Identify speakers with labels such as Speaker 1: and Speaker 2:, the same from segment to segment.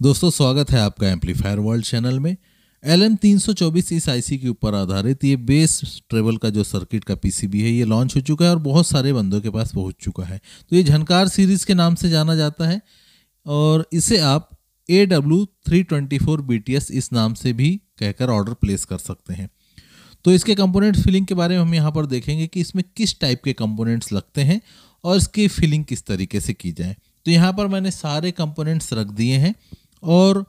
Speaker 1: दोस्तों स्वागत है आपका एम्पलीफायर वर्ल्ड चैनल में। LM324 इस आईसी के ऊपर आधारित ये बेस ट्रेवल का जो सर्किट का पीसीबी है ये लॉन्च हो चुका है और बहुत सारे बंदों के पास पहुंच चुका है। तो ये झनकार सीरीज़ के नाम से जाना जाता है और इसे आप AW324 BTS इस नाम से भी कहकर ऑर्डर प्लेस कर सकते हैं। तो इसके कंपोनेंट फिलिंग के बारे में हम यहाँ पर देखेंगे कि इसमें किस टाइप के कंपोनेंट्स लगते हैं और इसकी फिलिंग किस तरीके से की जाए। तो यहाँ पर मैंने सारे कंपोनेंट्स रख दिए हैं और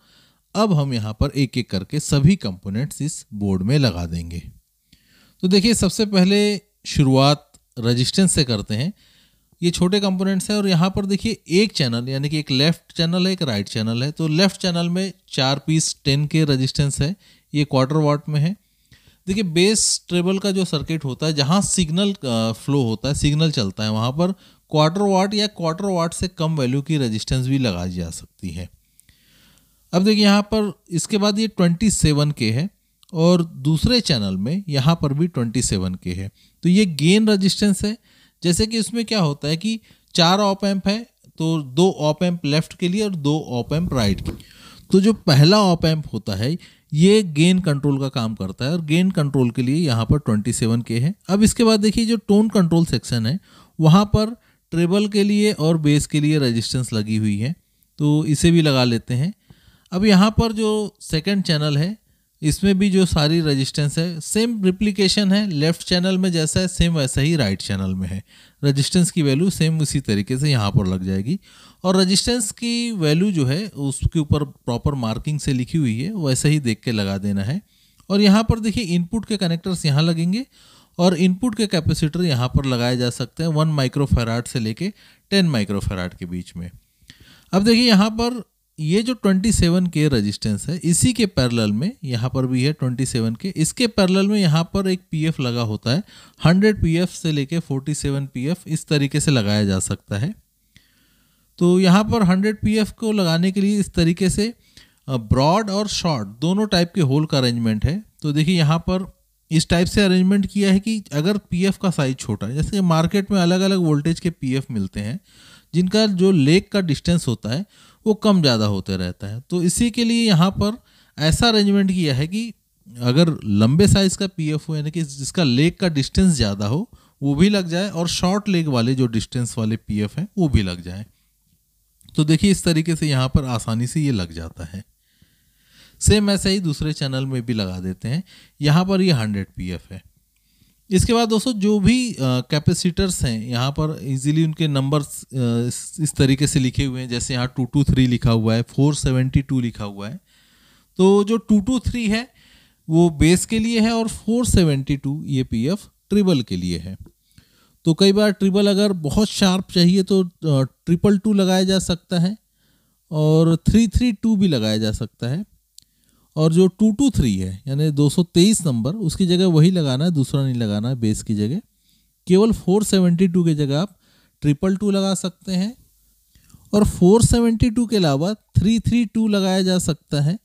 Speaker 1: अब हम यहाँ पर एक एक करके सभी कंपोनेंट्स इस बोर्ड में लगा देंगे। तो देखिए सबसे पहले शुरुआत रेजिस्टेंस से करते हैं। ये छोटे कंपोनेंट्स हैं और यहाँ पर देखिए एक चैनल यानी कि एक लेफ्ट चैनल है, एक राइट चैनल है। तो लेफ्ट चैनल में 4 पीस 10 के रेजिस्टेंस है, ये क्वार्टर वाट में है। देखिए बेस ट्रेबल का जो सर्किट होता है जहाँ सिग्नल फ्लो होता है, सिग्नल चलता है, वहाँ पर क्वार्टर वाट या क्वार्टर वाट से कम वैल्यू की रेजिस्टेंस भी लगाई जा सकती है। अब देखिए यहाँ पर इसके बाद ये 27 के है और दूसरे चैनल में यहाँ पर भी 27 के है। तो ये गेन रेजिस्टेंस है। जैसे कि इसमें क्या होता है कि 4 ऑप एम्प है तो 2 ऑप एम्प लेफ्ट के लिए और 2 ऑप एम्प राइट के। तो जो पहला ऑप एम्प होता है ये गेन कंट्रोल का काम करता है और गेन कंट्रोल के लिए यहाँ पर 27 के है। अब इसके बाद देखिए जो टोन कंट्रोल सेक्शन है वहाँ पर ट्रेबल के लिए और बेस के लिए रेजिस्टेंस लगी हुई है, तो इसे भी लगा लेते हैं। अब यहाँ पर जो सेकंड चैनल है इसमें भी जो सारी रेजिस्टेंस है सेम रिप्लिकेशन है, लेफ्ट चैनल में जैसा है सेम वैसा ही राइट चैनल में है। रेजिस्टेंस की वैल्यू सेम उसी तरीके से यहाँ पर लग जाएगी और रेजिस्टेंस की वैल्यू जो है उसके ऊपर प्रॉपर मार्किंग से लिखी हुई है, वैसे ही देख के लगा देना है। और यहाँ पर देखिए इनपुट के कनेक्टर्स यहाँ लगेंगे और इनपुट के कैपेसिटर यहाँ पर लगाए जा सकते हैं 1 माइक्रोफैराड से लेके 10 माइक्रोफैराड के बीच में। अब देखिए यहाँ पर ये जो 27 के रेजिस्टेंस है इसी के पैरेलल में यहाँ पर भी है 27 के। इसके पैरेलल में यहाँ पर एक पीएफ लगा होता है, 100 पीएफ से लेके 47 पीएफ इस तरीके से लगाया जा सकता है। तो यहाँ पर 100 पीएफ को लगाने के लिए इस तरीके से ब्रॉड और शॉर्ट दोनों टाइप के होल का अरेंजमेंट है। तो देखिए यहाँ पर इस टाइप से अरेंजमेंट किया है कि अगर पीएफ का साइज छोटा है, जैसे मार्केट में अलग अलग वोल्टेज के पीएफ मिलते हैं जिनका जो लेग का डिस्टेंस होता है वो कम ज़्यादा होते रहता है, तो इसी के लिए यहाँ पर ऐसा अरेंजमेंट किया है कि अगर लंबे साइज़ का पीएफ हो यानी कि जिसका लेग का डिस्टेंस ज़्यादा हो वो भी लग जाए और शॉर्ट लेग वाले जो डिस्टेंस वाले पीएफ हैं वो भी लग जाए। तो देखिए इस तरीके से यहाँ पर आसानी से ये लग जाता है। सेम ऐसे ही दूसरे चैनल में भी लगा देते हैं। यहाँ पर ये 100 पीएफ है। इसके बाद दोस्तों जो भी कैपेसिटर्स हैं यहाँ पर इजीली उनके नंबर्स इस तरीके से लिखे हुए हैं, जैसे यहाँ 223 लिखा हुआ है, 472 लिखा हुआ है। तो जो 223 है वो बेस के लिए है और 472 ये पीएफ ट्रिबल के लिए है। तो कई बार ट्रिबल अगर बहुत शार्प चाहिए तो 222 लगाया जा सकता है और 332 भी लगाया जा सकता है। और जो 223 है यानी 223 नंबर उसकी जगह वही लगाना है, दूसरा नहीं लगाना है बेस की जगह। केवल 472 की जगह आप 222 लगा सकते हैं और 472 के अलावा 332 लगाया जा सकता है।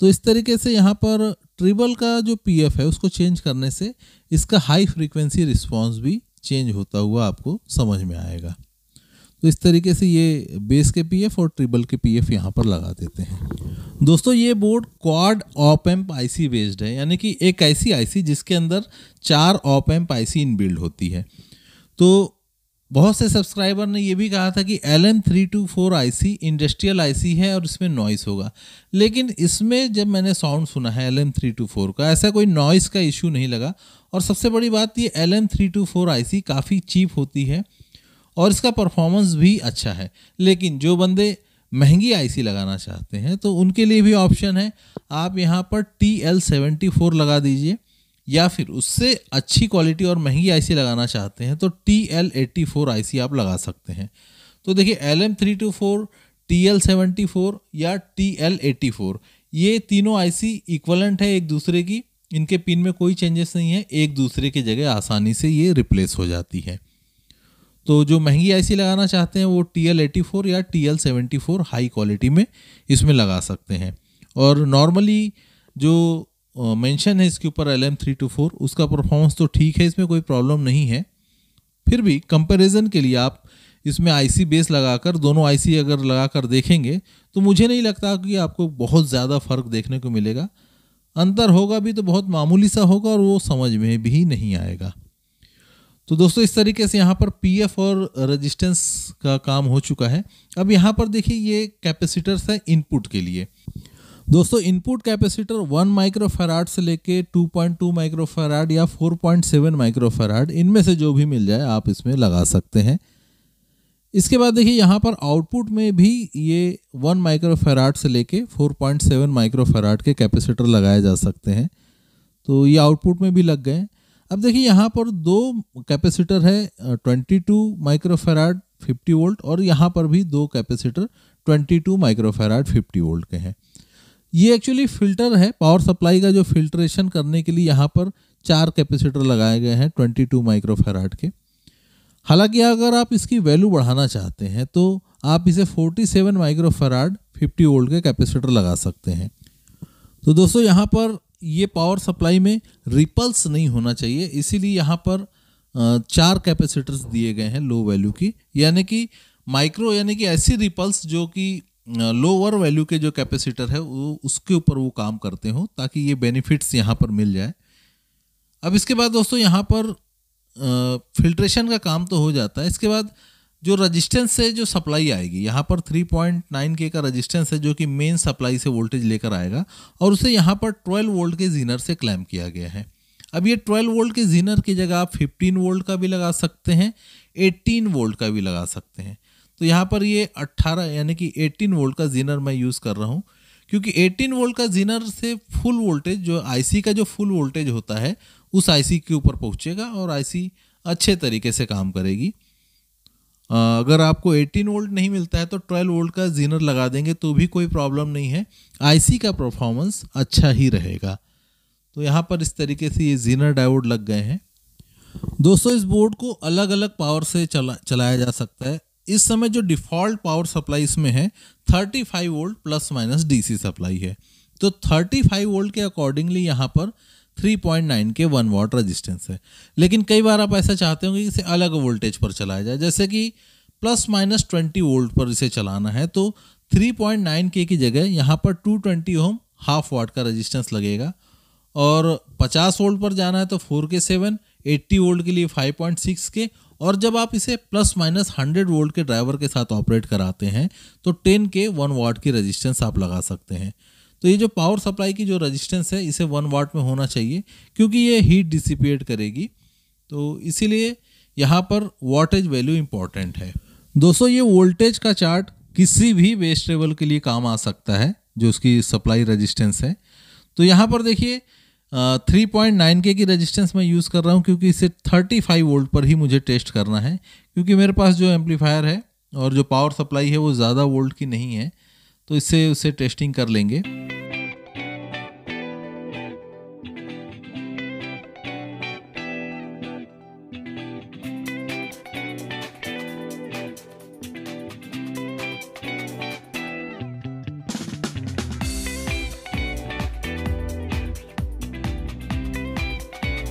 Speaker 1: तो इस तरीके से यहाँ पर ट्रिबल का जो पीएफ है उसको चेंज करने से इसका हाई फ्रीक्वेंसी रिस्पॉन्स भी चेंज होता हुआ आपको समझ में आएगा। तो इस तरीके से ये बेस के पीएफ और ट्रिबल के पीएफ यहाँ पर लगा देते हैं। दोस्तों ये board quad op amp IC based है, यानी कि एक ऐसी आईसी जिसके अंदर 4 ऑप एम्प आईसी इनबिल्ड होती है। तो बहुत से सब्सक्राइबर ने ये भी कहा था कि LM324 आईसी इंडस्ट्रियल आईसी है और इसमें नॉइस होगा, लेकिन इसमें जब मैंने साउंड सुना है LM324 का ऐसा कोई नॉइस का इशू नहीं लगा। और सबसे बड़ी बात ये LM324 आईसी काफ़ी चीप होती है और इसका परफॉर्मेंस भी अच्छा है। लेकिन जो बंदे महंगी आईसी लगाना चाहते हैं तो उनके लिए भी ऑप्शन है, आप यहाँ पर TL74 लगा दीजिए, या फिर उससे अच्छी क्वालिटी और महंगी आईसी लगाना चाहते हैं तो TL84 आईसी आप लगा सकते हैं। तो देखिए LM324, TL74 या TL84 ये तीनों आईसी इक्वलेंट है एक दूसरे की, इनके पिन में कोई चेंजेस नहीं है, एक दूसरे की जगह आसानी से ये रिप्लेस हो जाती है। तो जो महंगी आईसी लगाना चाहते हैं वो TL84 या TL74 हाई क्वालिटी में इसमें लगा सकते हैं। और नॉर्मली जो मेंशन है इसके ऊपर LM324 उसका परफॉर्मेंस तो ठीक है, इसमें कोई प्रॉब्लम नहीं है। फिर भी कंपैरिजन के लिए आप इसमें आईसी बेस लगाकर दोनों आईसी अगर लगाकर देखेंगे तो मुझे नहीं लगता कि आपको बहुत ज़्यादा फर्क देखने को मिलेगा। अंतर होगा भी तो बहुत मामूली सा होगा और वो समझ में भी नहीं आएगा। तो दोस्तों इस तरीके से यहाँ पर पीएफ और रेजिस्टेंस का काम हो चुका है। अब यहाँ पर देखिए ये कैपेसिटर्स है इनपुट के लिए। दोस्तों इनपुट कैपेसिटर 1 माइक्रोफैराड से लेके 2.2 माइक्रोफैराड या 4.7 माइक्रोफैराड, इनमें से जो भी मिल जाए आप इसमें लगा सकते हैं। इसके बाद देखिए यहाँ पर आउटपुट में भी ये 1 माइक्रोफैराड से लेके 4.7 माइक्रोफैराड के कैपेसिटर लगाए जा सकते हैं। तो ये आउटपुट में भी लग गए। अब देखिए यहाँ पर दो कैपेसिटर है 22 माइक्रोफैराड 50 वोल्ट और यहाँ पर भी दो कैपेसिटर 22 माइक्रोफैराड 50 वोल्ट के हैं। ये एक्चुअली फिल्टर है, पावर सप्लाई का जो फिल्ट्रेशन करने के लिए यहाँ पर 4 कैपेसिटर लगाए गए हैं 22 माइक्रोफैराड के। हालांकि अगर आप इसकी वैल्यू बढ़ाना चाहते हैं तो आप इसे 47 माइक्रोफैराड 50 वोल्ट के कैपेसिटर लगा सकते हैं। तो दोस्तों यहाँ पर ये पावर सप्लाई में रिपल्स नहीं होना चाहिए, इसीलिए यहाँ पर 4 कैपेसिटर्स दिए गए हैं लो वैल्यू की, यानी कि माइक्रो यानी कि ऐसी रिपल्स जो कि लोअर वैल्यू के जो कैपेसिटर है वो उसके ऊपर वो काम करते हो, ताकि ये बेनिफिट्स यहाँ पर मिल जाए। अब इसके बाद दोस्तों यहाँ पर फिल्ट्रेशन का काम तो हो जाता है। इसके बाद जो रजिस्टेंस से जो सप्लाई आएगी, यहाँ पर 3.9K का रजिस्टेंस है जो कि मेन सप्लाई से वोल्टेज लेकर आएगा और उसे यहाँ पर 12 वोल्ट के जीनर से क्लैम्प किया गया है। अब ये 12 वोल्ट के जीनर की जगह आप 15 वोल्ट का भी लगा सकते हैं, 18 वोल्ट का भी लगा सकते हैं। तो यहाँ पर ये 18 यानी कि 18 वोल्ट का जीनर मैं यूज़ कर रहा हूँ, क्योंकि 18 वोल्ट का जीनर से फुल वोल्टेज जो आईसी का जो फुल वोल्टेज होता है उस आईसी के ऊपर पहुँचेगा और आईसी अच्छे तरीके से काम करेगी। अगर आपको 18 वोल्ट नहीं मिलता है तो 12 वोल्ट का जीनर लगा देंगे तो भी कोई प्रॉब्लम नहीं है, आईसी का परफॉर्मेंस अच्छा ही रहेगा। तो यहाँ पर इस तरीके से ये जीनर डायोड लग गए हैं। दोस्तों इस बोर्ड को अलग अलग पावर से चलाया जा सकता है। इस समय जो डिफ़ॉल्ट पावर सप्लाई इसमें है 35 volt plus minus DC supply है। तो 35 वोल्ट के अकॉर्डिंगली यहाँ पर 3.9 के 1 वाट रजिस्टेंस है। लेकिन कई बार आप ऐसा चाहते होंगे कि इसे अलग वोल्टेज पर चलाया जाए, जैसे कि प्लस माइनस 20 वोल्ट पर इसे चलाना है, तो 3.9K की जगह यहाँ पर 220 ओम हाफ वाट का रजिस्टेंस लगेगा। और 50 वोल्ट पर जाना है तो 4K 7, 80 वोल्ट के लिए 5.6K, और जब आप इसे प्लस माइनस 100 वोल्ट के ड्राइवर के साथ ऑपरेट कराते हैं तो 10K 1 वाट की रजिस्टेंस आप लगा सकते हैं। तो ये जो पावर सप्लाई की जो रजिस्टेंस है इसे 1 वाट में होना चाहिए, क्योंकि ये हीट डिसिपेट करेगी। तो इसीलिए यहाँ पर वाटेज वैल्यू इंपॉर्टेंट है। दोस्तों ये वोल्टेज का चार्ट किसी भी बेस ट्रेबल के लिए काम आ सकता है जो उसकी सप्लाई रजिस्टेंस है। तो यहाँ पर देखिए 3.9K की रजिस्टेंस मैं यूज़ कर रहा हूँ, क्योंकि इसे 35 वोल्ट पर ही मुझे टेस्ट करना है, क्योंकि मेरे पास जो एम्पलीफायर है और जो पावर सप्लाई है वो ज़्यादा वोल्ट की नहीं है, तो इससे उसे टेस्टिंग कर लेंगे।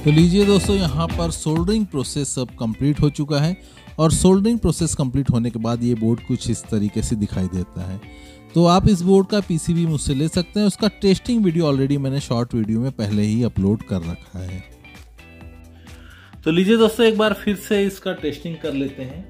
Speaker 1: तो लीजिए दोस्तों यहाँ पर सोल्डरिंग प्रोसेस सब कंप्लीट हो चुका है, और सोल्डरिंग प्रोसेस कंप्लीट होने के बाद ये बोर्ड कुछ इस तरीके से दिखाई देता है। तो आप इस बोर्ड का पीसीबी मुझसे ले सकते हैं। उसका टेस्टिंग वीडियो ऑलरेडी मैंने शॉर्ट वीडियो में पहले ही अपलोड कर रखा है। तो लीजिए दोस्तों एक बार फिर से इसका टेस्टिंग कर लेते हैं।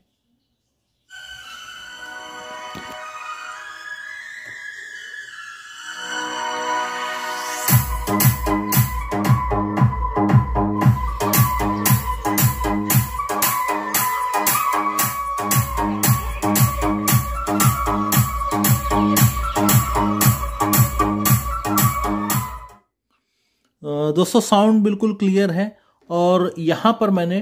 Speaker 1: दोस्तों साउंड बिल्कुल क्लियर है, और यहाँ पर मैंने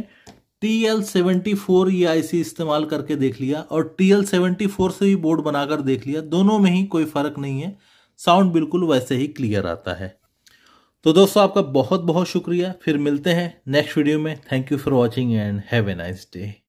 Speaker 1: TL74 ये आईसी इस्तेमाल करके देख लिया और TL74 से भी बोर्ड बनाकर देख लिया, दोनों में ही कोई फ़र्क नहीं है, साउंड बिल्कुल वैसे ही क्लियर आता है। तो दोस्तों आपका बहुत बहुत शुक्रिया, फिर मिलते हैं नेक्स्ट वीडियो में। Thank you for watching and have a nice day.